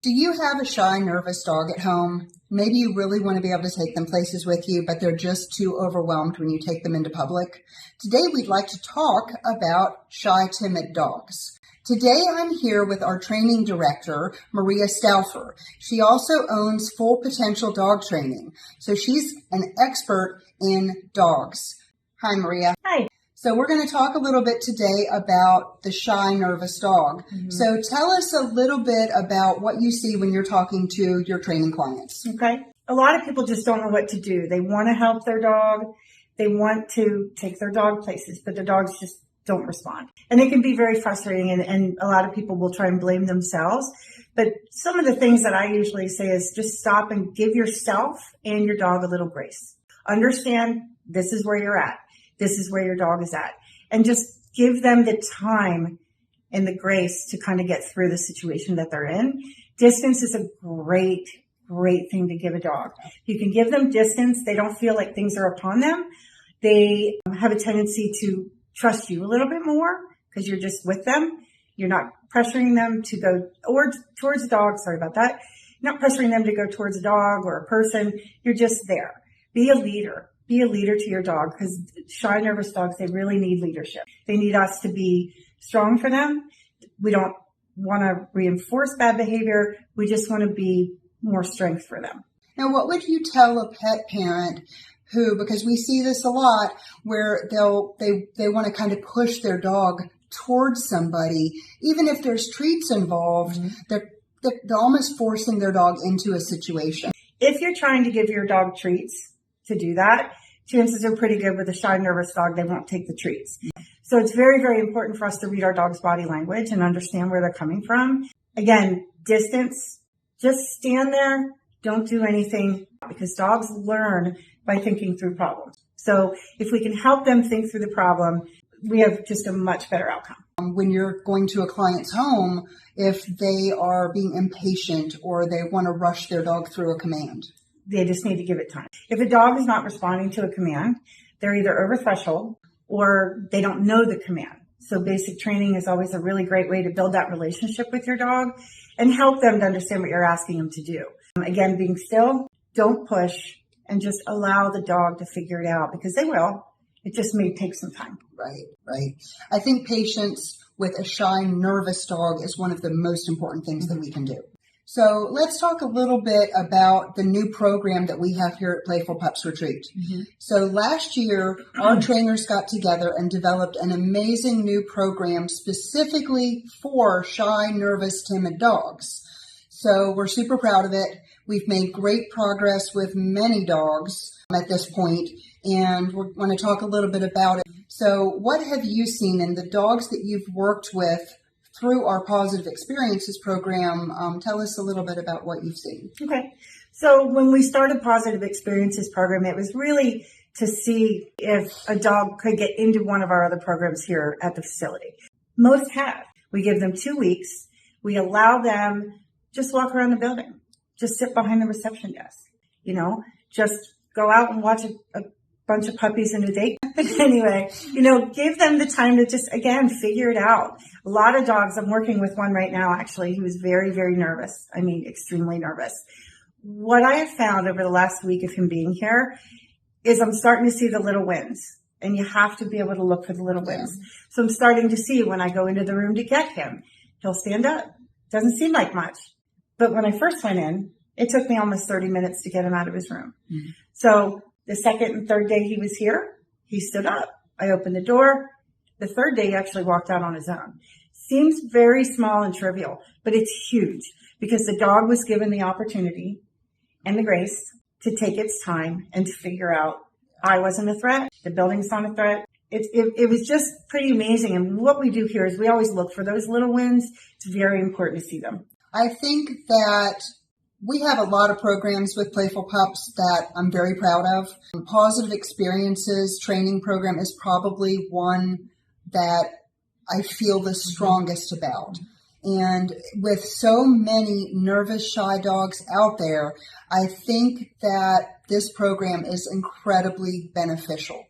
Do you have a shy, nervous dog at home? Maybe you really want to be able to take them places with you, but they're just too overwhelmed when you take them into public. Today, we'd like to talk about shy, timid dogs. Today, I'm here with our training director, Maria Stouffer. She also owns Full Potential Dog Training, so she's an expert in dogs. Hi, Maria. Hi. So we're going to talk a little bit today about the shy, nervous dog. Mm-hmm. So tell us a little bit about what you see when you're talking to your training clients. Okay. A lot of people just don't know what to do. They want to help their dog. They want to take their dog places, but their dogs just don't respond. And it can be very frustrating, and a lot of people will try and blame themselves. But some of the things that I usually say is just stop and give yourself and your dog a little grace. Understand this is where you're at. This is where your dog is at. And just give them the time and the grace to kind of get through the situation that they're in. Distance is a great thing to give a dog. You can give them distance. They don't feel like things are upon them. They have a tendency to trust you a little bit more because you're just with them. You're not pressuring them to go towards a dog. Sorry about that. You're not pressuring them to go towards a dog or a person. You're just there. Be a leader. Be a leader to your dog, because shy, nervous dogs, they really need leadership. They need us to be strong for them. We don't want to reinforce bad behavior. We just want to be more strength for them. Now, what would you tell a pet parent who, because we see this a lot, where they want to kind of push their dog towards somebody, even if there's treats involved, mm-hmm. they're almost forcing their dog into a situation. If you're trying to give your dog treats, to do that, chances are pretty good with a shy, nervous dog, they won't take the treats. So it's very, very important for us to read our dog's body language and understand where they're coming from. Again, distance, just stand there, don't do anything, because dogs learn by thinking through problems. So if we can help them think through the problem, we have just a much better outcome. When you're going to a client's home, if they are being impatient or they want to rush their dog through a command, they just need to give it time. If a dog is not responding to a command, they're either over threshold or they don't know the command. So basic training is always a really great way to build that relationship with your dog and help them to understand what you're asking them to do. Again, being still, don't push, and just allow the dog to figure it out, because they will. It just may take some time. Right. I think patience with a shy, nervous dog is one of the most important things that we can do. So let's talk a little bit about the new program that we have here at Playful Pups Retreat. Mm-hmm. So last year, our trainers got together and developed an amazing new program specifically for shy, nervous, timid dogs. So we're super proud of it. We've made great progress with many dogs at this point, and we want to talk a little bit about it. So what have you seen in the dogs that you've worked with through our Positive Experiences program? Tell us a little bit about what you've seen. Okay. So when we started Positive Experiences program, it was really to see if a dog could get into one of our other programs here at the facility. Most have. We give them 2 weeks. We allow them just walk around the building, just sit behind the reception desk, just go out and watch a bunch of puppies in a date. Anyway, give them the time to just, again, figure it out. A lot of dogs, I'm working with one right now, actually, who is very, very nervous. I mean, extremely nervous. What I have found over the last week of him being here is I'm starting to see the little wins, and you have to be able to look for the little wins. So I'm starting to see when I go into the room to get him, he'll stand up. Doesn't seem like much. But when I first went in, it took me almost 30 minutes to get him out of his room. Mm-hmm. So the second and third day he was here, he stood up. I opened the door. The third day he actually walked out on his own. Seems very small and trivial, but it's huge because the dog was given the opportunity and the grace to take its time and to figure out I wasn't a threat. The building's not a threat. It was just pretty amazing. And what we do here is we always look for those little wins. It's very important to see them. I think that we have a lot of programs with Playful Pups that I'm very proud of. Positive Experiences training program is probably one that I feel the strongest about. And with so many nervous, shy dogs out there, I think that this program is incredibly beneficial.